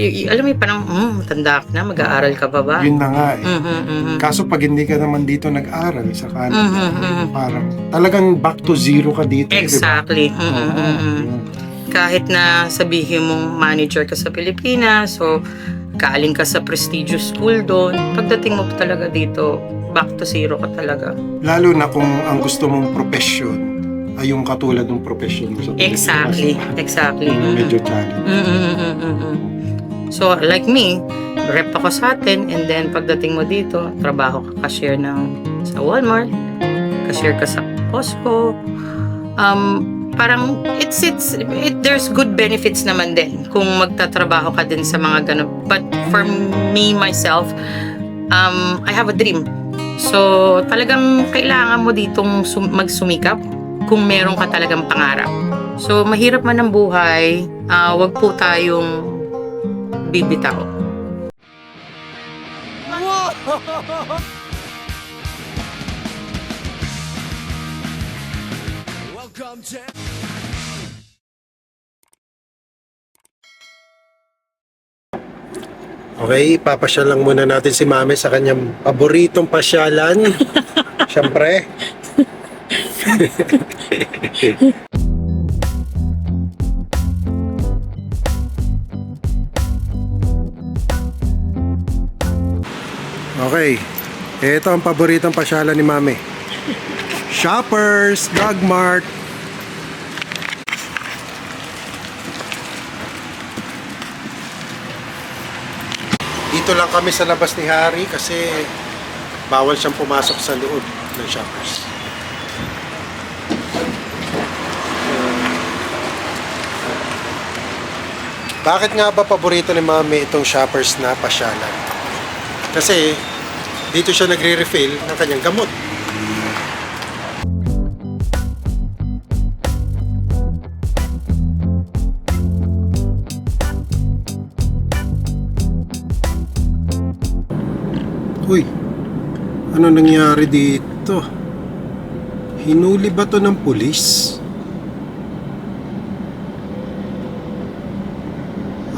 Alam mo yung parang, matanda ka na, mag-aaral ka pa ba? Yun na nga eh. Mhm, mhm. Kaso pag hindi ka naman dito nag-aral sa Canada, Mhm, mhm. parang talagang back to zero ka dito, Exactly. di ba? Oo, yun. Kahit na sabihin mong manager ka sa Pilipinas, so galing ka sa prestigious school doon, pagdating mo talaga dito, back to zero ka talaga. Lalo na kung ang gusto mong profession ay yung katulad ng profession mo sa Pilipinas. Exactly. Yun yung medyo challenge. So, like me, rep ako sa atin, and then pagdating mo dito, trabaho ka cashier sa Walmart, cashier ka sa Costco. Parang there's good benefits naman din kung magtatrabaho ka din sa mga ganun. But for me, myself, I have a dream. So, talagang kailangan mo ditong magsumikap kung meron ka talagang pangarap. So, mahirap man ang buhay, wag po tayong bibitaw. Welcome to... Okay, papasyal lang muna natin si Mami sa kanyang paboritong pasyalan. Siyempre. Okay, ito ang paboritong pasyalan ni Mami. Shoppers, Drug Mart. Dito lang kami sa labas ni Harry kasi bawal siyang pumasok sa loob ng Shoppers. Bakit nga ba paborito ni Mami itong Shoppers na pasyalan? Kasi dito siya nagre-refill ng kanyang gamot. Uy, ano nangyari dito? Hinuli ba to ng pulis?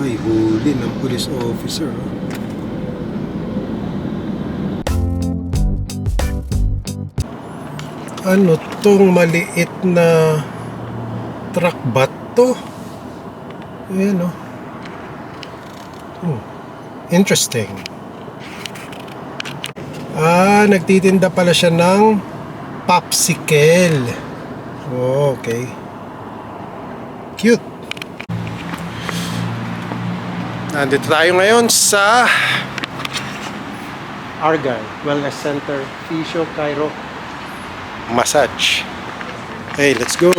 Ay, huli ng police officer. Ano tong maliit na truck ba to? Ayan oh. Interesting. Nagtitinda pala siya ng popsicle. Oh, okay. Cute. Nandito tayo ngayon sa Argyle Wellness Center, Physio, Chiro, Massage. Okay, let's go.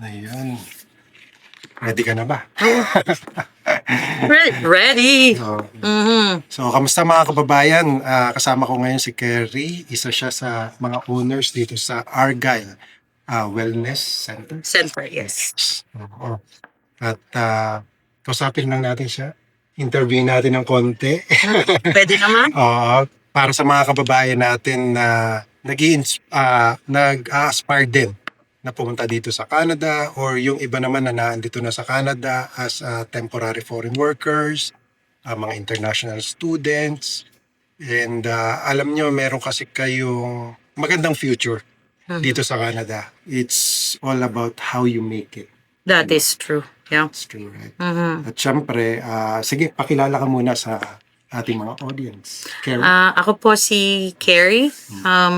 Ayan. Ready ka na ba? Ready! So, Mhm. So, kamusta mga kababayan? Kasama ko ngayon si Kerry. Isa siya sa mga owners dito sa Argyle Wellness Center. Center, yes. Oo. At kausapin lang natin siya. Interview natin ng konti. Pwede naman? Oo, para sa mga kababayan natin na nag-aspire din na pumunta dito sa Canada, or yung iba naman na naandito na sa Canada as temporary foreign workers, mga international students. And alam nyo, meron kasi kayong magandang future dito sa Canada. It's all about how you make it. That is true. Yeah. That's true, right? Mhm. At syempre, sige, pakilala ka muna sa ating mga audience. Kerry? Ako po si Carrie,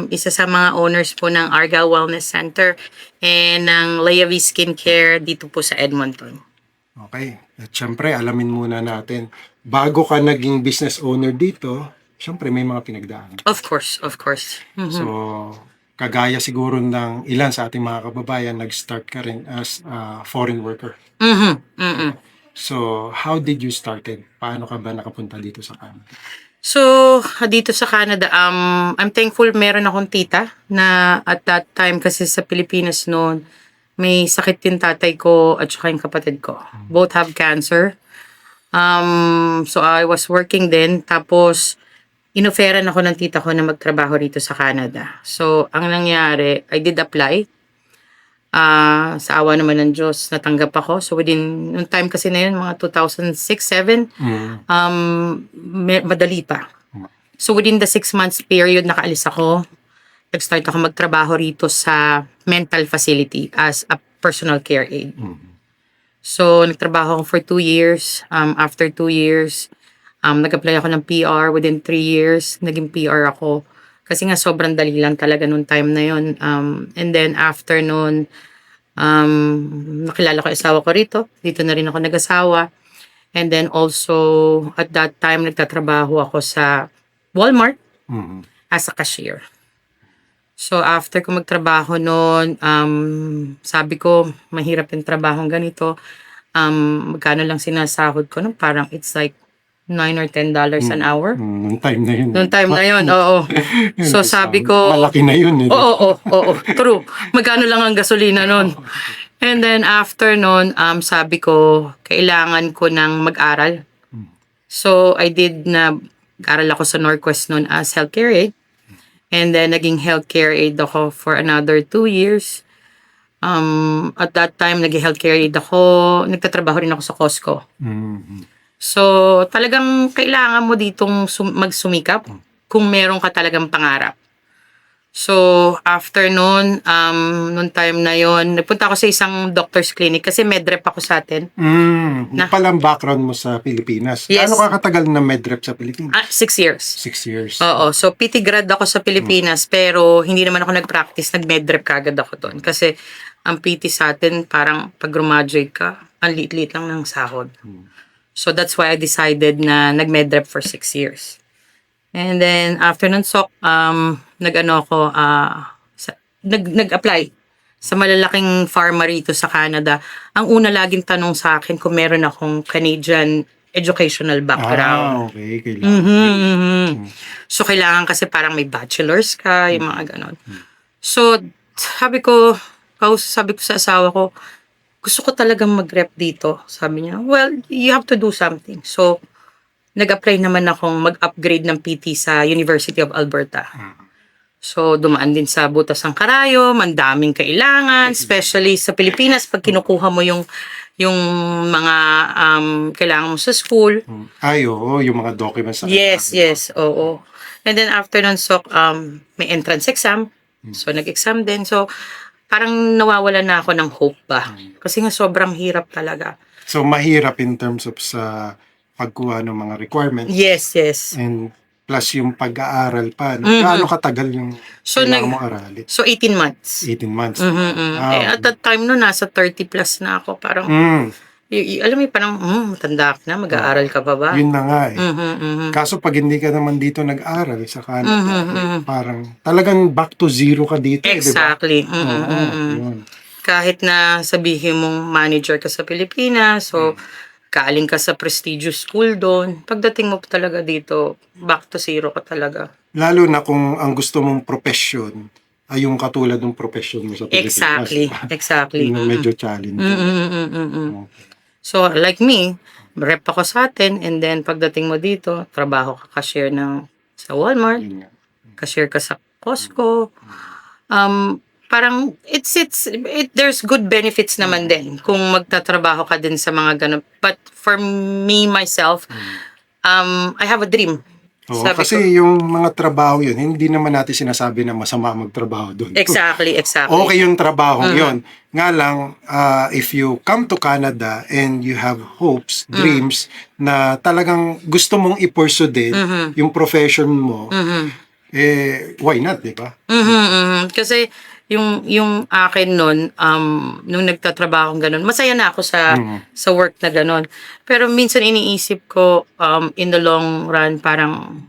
isa sa mga owners po ng Argyle Wellness Center and ng Leavi Skincare dito po sa Edmonton. Okay. At syempre, alamin muna natin, bago ka naging business owner dito, syempre may mga pinagdaan. Of course. Mhm. So, kagaya siguro ng ilan sa ating mga kababayan, nag-start ka rin as a foreign worker. Mhm. Mhm. So, how did you started? Paano ka ba nakapunta dito sa Canada? So, dito sa Canada, I'm thankful meron akong tita na at that time kasi sa Pilipinas noon, May sakit din tatay ko at saka yung kapatid ko. Both have cancer. So I was working din. Tapos, inoferan ako ng tita ko na magtrabaho rito sa Canada. So, ang nangyari, I did apply. Sa awa naman ng Diyos, natanggap ako. So, within, nung time kasi na yun, mga 2006-07, madali pa. So, within the 6 months period, nakaalis ako. Nag-start ako magtrabaho rito sa mental facility as a personal care aide. So, nagtrabaho ako for 2 years. After 2 years, nag-apply ako ng PR. Within 3 years, naging PR ako. Kasi nga, sobrang dali lang talaga nung time na yun. And then, after nun, nakilala ko yung asawa ko rito. Dito na rin ako nag-asawa. And then, also, at that time, nagtatrabaho ako sa Walmart as a cashier. So, after ko magtrabaho noon, sabi ko, mahirap yung trabahong ganito. Magkano lang sinasahod ko? No? Parang it's like $9 or $10 an hour. Noong time na yun. Noong time na yun, oo. So, sabi ko, malaki na yun. oo, true. Magkano lang ang gasolina noon. And then, after noon, sabi ko, kailangan ko ng mag-aral. So, I did nag-aral ako sa Northwest noon as healthcare aide. And then, naging healthcare aide ako for another 2 years. At that time, naging healthcare aide ako. Nagtatrabaho rin ako sa Costco. So, talagang kailangan mo ditong magsumikap kung meron ka talagang pangarap. So, after noon, noong time na yon, nagpunta ako sa isang doctor's clinic kasi medrep ako sa atin. Yung palang background mo sa Pilipinas. Yes. Gaano ka katagal na medrep sa Pilipinas? 6 years. 6 years. Oo. So, PT grad ako sa Pilipinas pero hindi naman ako nag-practice. Nag-medrep kagad ako doon. Kasi ang PT sa atin, parang pag graduate ka, ang liit-liit lang ng sahod. So, that's why I decided na nag-medrep for 6 years. And then, after nun, nag-apply sa malalaking pharma rito sa Canada. Ang una laging tanong sa akin kung meron akong Canadian educational background. Okay. Kailangan. So, kailangan kasi parang may bachelor's ka, yung mga ganon. So, sabi ko sa asawa ko, gusto ko talagang mag-rep dito. Sabi niya, well, you have to do something. So, nag-apply naman akong mag-upgrade ng PT sa University of Alberta. So, dumaan din sa Butas ng Karayom, ang daming kailangan, especially sa Pilipinas, pag kinukuha mo yung mga kailangan mo sa school. Oo, yung mga documents. Yes, oo. And then after nun, may entrance exam. So, nag-exam din. So, parang nawawalan na ako ng hope ba. Kasi nga sobrang hirap talaga. So, mahirap in terms of sa pagkuha ng mga requirements. Yes. And plus yung pag-aaral pa. Gaano katagal yung kailangan mong aralin? So, 18 months. 18 months. At that time no, nasa 30 plus na ako. Parang, alam mo, parang, matanda ka na, mag-aaral ka pa ba? Yun na nga eh. Kaso pag hindi ka naman dito nag-aral sa Canada, parang talagang back to zero ka dito. Exactly. Yun. Kahit na sabihin mong manager ka sa Pilipinas, so kaaling ka sa prestigious school doon, pagdating mo talaga dito, back to zero ka talaga. Lalo na kung ang gusto mong profession ay yung katulad ng profession mo sa Pilipinas. Exactly. Yung medyo challenging. So, like me, rep ako sa atin, and then pagdating mo dito, trabaho ka cashier sa Walmart, cashier ka sa Costco. Parang, there's good benefits naman din kung magtatrabaho ka din sa mga ganun. But for me, myself, I have a dream. Oo, kasi yung mga trabaho yun, hindi naman natin sinasabi na masama magtrabaho doon. Exactly. Okay yung trabaho yun. Nga lang, if you come to Canada and you have hopes, dreams, na talagang gusto mong i-pursue din yung profession mo, why not, di ba? Kasi yung akin nun, nung nagtatrabaho ganun, masaya na ako sa work na ganun. Pero minsan iniisip ko, in the long run, parang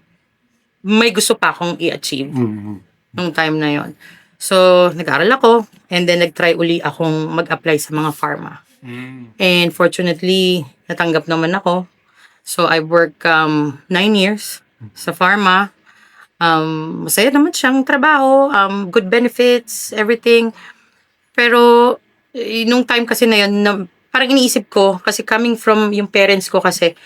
may gusto pa akong i-achieve nung time na yon. So, nag-aral ako, and then nag-try uli akong mag-apply sa mga pharma. And fortunately, natanggap naman ako. So, I work 9 years sa pharma. Masaya naman siyang trabaho, good benefits, everything. Pero nung time kasi na yun, na, parang iniisip ko, kasi coming from yung parents ko kasi,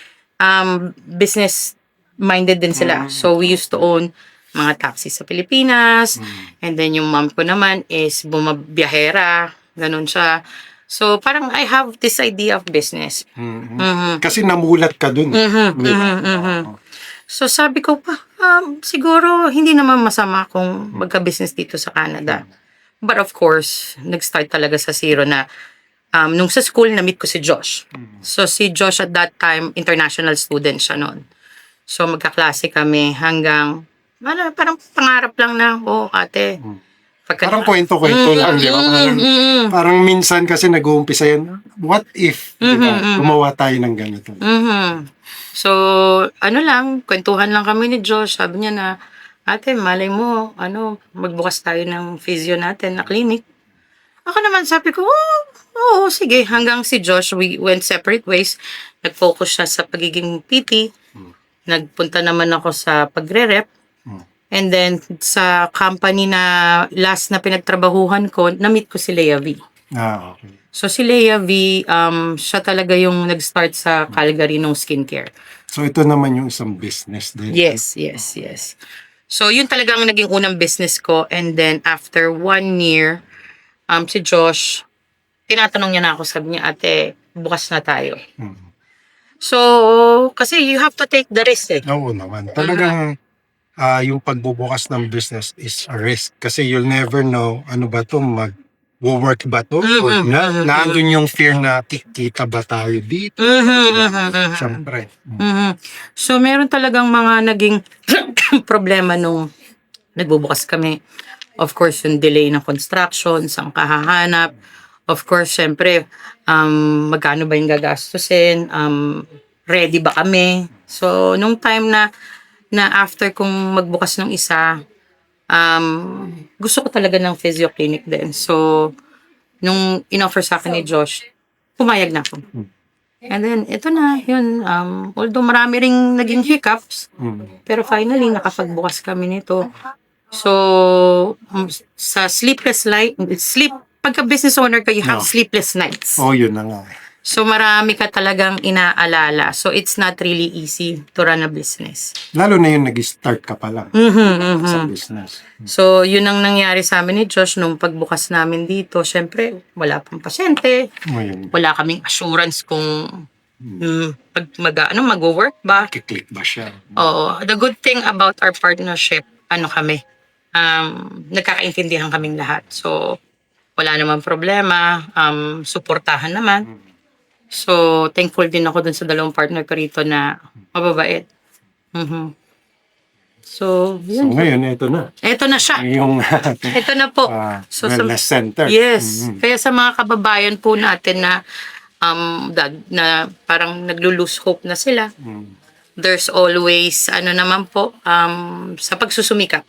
business minded din sila. So, we used to own mga taxi sa Pilipinas. And then, yung mom ko naman is bumabiyahera. Ganun siya. So, parang I have this idea of business. Mhm. Kasi namulat ka dun. So, sabi ko pa, siguro hindi naman masama kung magka-business dito sa Canada. But of course, nag-start talaga sa zero na nung sa school, na-meet ko si Josh. So, si Josh at that time, international student siya noon. So, magkaklase kami hanggang, parang pangarap lang na, ate. Parang kwento-kwento lang, di ba? Parang minsan kasi nag-uumpisa yan, what if, di ba? Gumawa tayo ng ganito. So, kwentuhan lang kami ni Josh. Sabi niya na, ate, malay mo, magbukas tayo ng physio natin na clinic. Ako naman sabi ko, oo, sige. Hanggang si Josh, we went separate ways. Nag-focus siya sa pagiging PT. Nagpunta naman ako sa pagre-rep. And then, sa company na last na pinagtrabahuhan ko, na-meet ko si Lea V. Okay. So, si Lea V, siya talaga yung nag-start sa Calgary ng skincare. So, ito naman yung isang business din. Yes. So, yun talaga ang naging unang business ko. And then, after 1 year, si Josh, tinatanong niya na ako, sabi niya, ate, bukas na tayo. So, kasi you have to take the risk eh. Oo naman. Talagang yung pagbubukas ng business is a risk. Kasi you'll never know, ano ba to, mag-work ba to? Or nandun yung fear na kikita ba tayo dito? Siyempre. So, meron talagang mga naging problema nung nagbubukas kami. Of course, yung delay ng construction, saan kahahanap. Of course, syempre, magkano ba yung gagastusin? Ready ba kami? So, nung time na after kong magbukas ng isa, gusto ko talaga ng physio clinic din. So, nung in-offer sa akin ni Josh, pumayag na ako. And then, ito na, yun. Although marami ring naging hiccups, pero finally, nakapagbukas kami nito. So, sa pagka business owner ka, you have sleepless nights. Yun na nga. So, marami ka talagang inaalala. So, it's not really easy to run a business. Lalo na yung nag-start ka pa lang sa business. So, yun ang nangyari sa amin ni Josh nung pagbukas namin dito. Siyempre, wala pang pasyente. Wala kaming assurance kung mag-work ba. Kiklik ba siya? Oo. The good thing about our partnership, kami, nagkakaintindihan kaming lahat. So, wala namang problema. Suportahan naman. So, thankful din ako dun sa dalawang partner ko rito na mababait. So, yun. So, ngayon, ito na. Ito na siya. Yung Ito na po. So, wellness center. Yes. Kaya sa mga kababayan po natin na na parang naglo-lose hope na sila, there's always, naman po, sa pagsusumikap.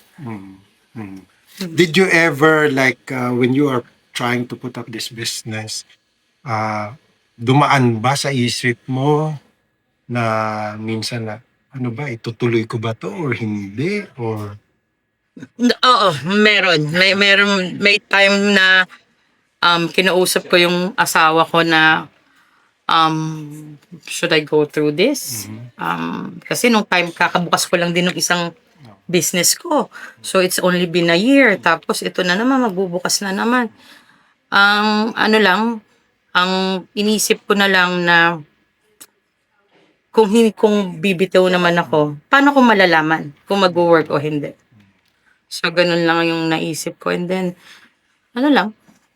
Did you ever, like, when you are trying to put up this business, dumaan ba sa isip mo na minsan na, itutuloy ko ba to or hindi? Or Oo, meron. May time na kinausap ko yung asawa ko na should I go through this? Kasi nung time kakabukas ko lang din ng isang business ko. So it's only been a year. Tapos ito na naman, magbubukas na naman. Ang inisip ko na lang na kung bibitaw naman ako, paano ko malalaman kung mag-work o hindi? So, ganun lang yung naisip ko. And then,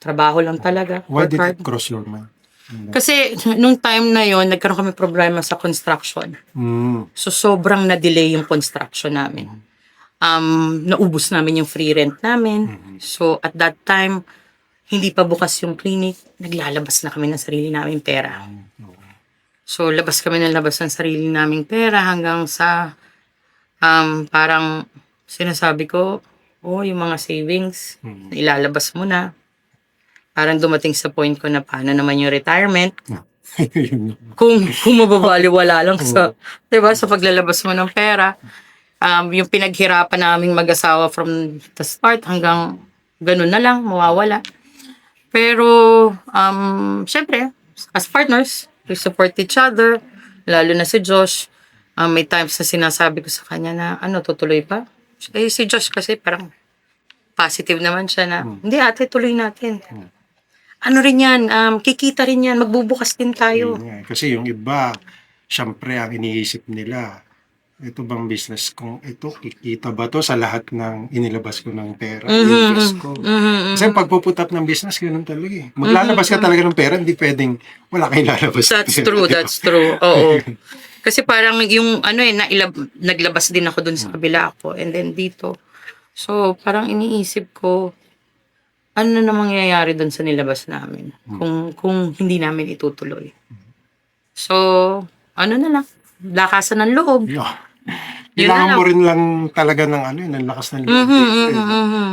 trabaho lang talaga. why did it cross your mind? Kasi, nung time na yon nagkaroon kami problema sa construction. So, sobrang na-delay yung construction namin. Naubos namin yung free rent namin. So, at that time, hindi pa bukas yung clinic, naglalabas na kami ng sarili naming pera. So, labas ng sarili naming pera hanggang sa parang sinasabi ko, yung mga savings, ilalabas mo na. Parang dumating sa point ko na paano naman yung retirement. kung mababaliwala lang sa, diba, sa paglalabas mo ng pera. Yung pinaghirapan naming mag-asawa from the start hanggang ganun na lang, mawawala. Pero, syempre, as partners, we support each other, lalo na si Josh. May times na sinasabi ko sa kanya na, tutuloy pa? Eh, si Josh kasi parang positive naman siya na, hindi ate, tuloy natin. Ano rin yan, kikita rin yan, magbubukas din tayo. Yun nga, kasi yung iba, syempre ang iniisip nila, ito bang business kung ito, kikita ba to sa lahat ng inilabas ko ng pera, invest ko. Kasi pag-put up ng business, ganun talaga eh. Maglalabas ka talaga ng pera, hindi pwedeng wala kang lalabas. That's true, that's true. Oo. Kasi parang yung naglabas din ako dun sa kabila ko and then dito. So, parang iniisip ko, ano na mangyayari dun sa nilabas namin kung hindi namin itutuloy. So, ano na lang, lakasan ng loob. Yeah. Yun Kailangan na mo lang. rin lang talaga ng lakas ng loob.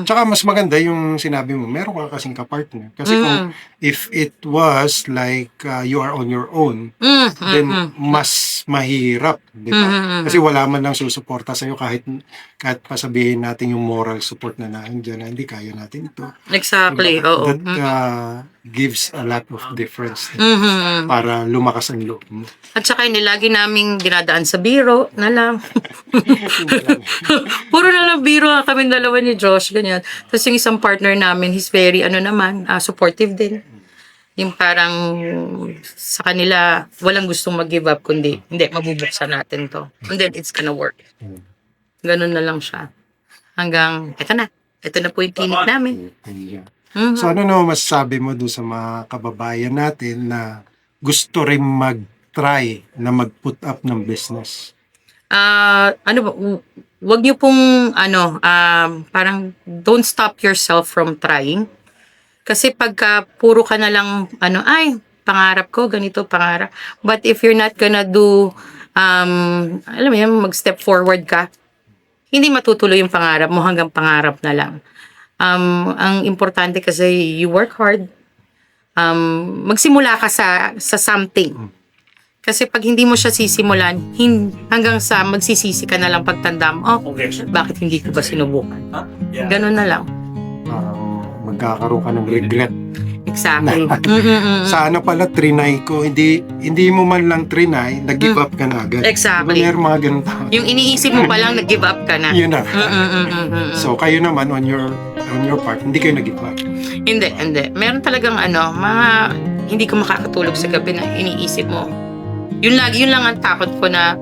Tsaka mas maganda yung sinabi mo, meron ka kasing kapartner. Kasi kung if it was like you are on your own, then mas mahirap, di ba? Kasi wala man lang susuporta sa'yo kahit pasabihin natin yung moral support na nandiyan na hindi kaya natin ito. Exactly, Diba? oo. That gives a lot of difference para lumakas ang loob mo. At saka hindi lagi naming dinadaan sa biro na lang. Puro na lang biro kami dalawa ni Josh, ganyan. Tapos yung isang partner namin, he's very, supportive din. Yung parang sa kanila, walang gustong mag-give up, kundi, hindi, mabubuksan natin to. And then, it's gonna work. Ganun na lang siya. Hanggang, ito na po yung clinic namin. Yeah. So ano naman masasabi mo doon sa mga kababayan natin na gusto rin mag-try na mag-put up ng business? Wag niyo pong, parang don't stop yourself from trying. Kasi pagka puro ka na lang, pangarap ko, ganito, pangarap. But if you're not gonna do, alam mo yan, mag-step forward ka, hindi matutuloy yung pangarap mo hanggang pangarap na lang. Ang importante kasi you work hard, magsimula ka sa something. Kasi pag hindi mo siya sisimulan, hanggang sa magsisisi ka na lang pagtanda mo, bakit hindi ko ba sinubukan? Ganun na lang. Magkakaroon ka ng regret. Exactly. Sa pala, trinay ko, hindi mo man lang trinay, nag-give up ka na agad. Exactly. Diba, mga ganun tao. Yung iniisip mo pa lang, nag-give up ka na. Yun na. So, kayo naman, on your part, hindi kayo nag-give up. Hindi. Meron talagang mga hindi ko makakatulog sa gabi na iniisip mo. Yun lang ang takot ko na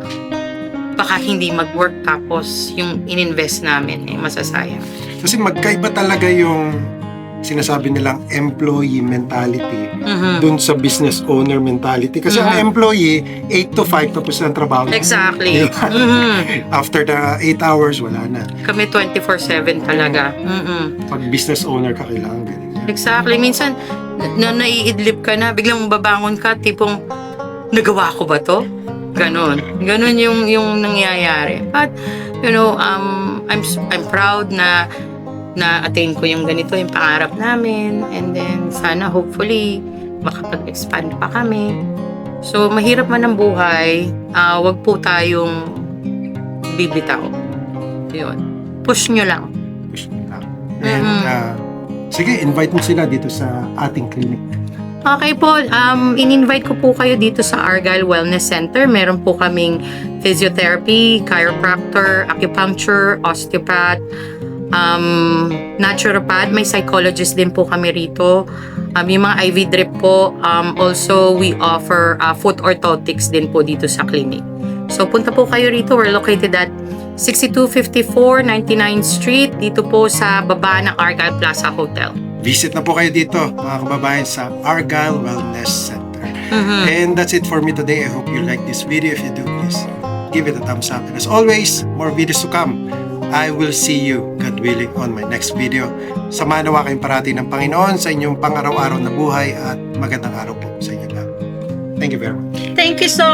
baka hindi mag-work tapos yung ininvest namin masasayang. Kasi magkaiba talaga yung sinasabi nilang employee mentality dun sa business owner mentality. Kasi ang employee, 8 to 5 tapos ang trabaho. Exactly. After the 8 hours, wala na. Kami 24/7 talaga. Pag business owner ka, kailangan ganyan. Exactly. Minsan, naiidlip ka na, biglang babangon ka, tipong, nagawa ko ba to? Ganon yung nangyayari. But, I'm proud na na-attain ko yung ganito, yung pangarap namin. And then, sana hopefully, makapag-expand pa kami. So, mahirap man ang buhay, wag po tayong bibitaw. Yun. Push nyo lang. Push nyo lang. And, sige, invite mo sila dito sa ating clinic. Okay po, in-invite ko po kayo dito sa Argyle Wellness Center. Meron po kaming physiotherapy, chiropractor, acupuncture, osteopath, naturopath, may psychologist din po kami rito. Yung mga IV drip po, also we offer foot orthotics din po dito sa clinic. So punta po kayo rito, we're located at 6254 99th Street, dito po sa baba ng Argyle Plaza Hotel. Visit na po kayo dito, mga kababayan, sa Argyle Wellness Center. And that's it for me today. I hope you like this video. If you do, please give it a thumbs up. And as always, more videos to come. I will see you, God willing, on my next video. Samahan nawa kayong parati ng Panginoon sa inyong pang-araw-araw na buhay at magandang araw po sa inyo lahat. Thank you very much. Thank you so.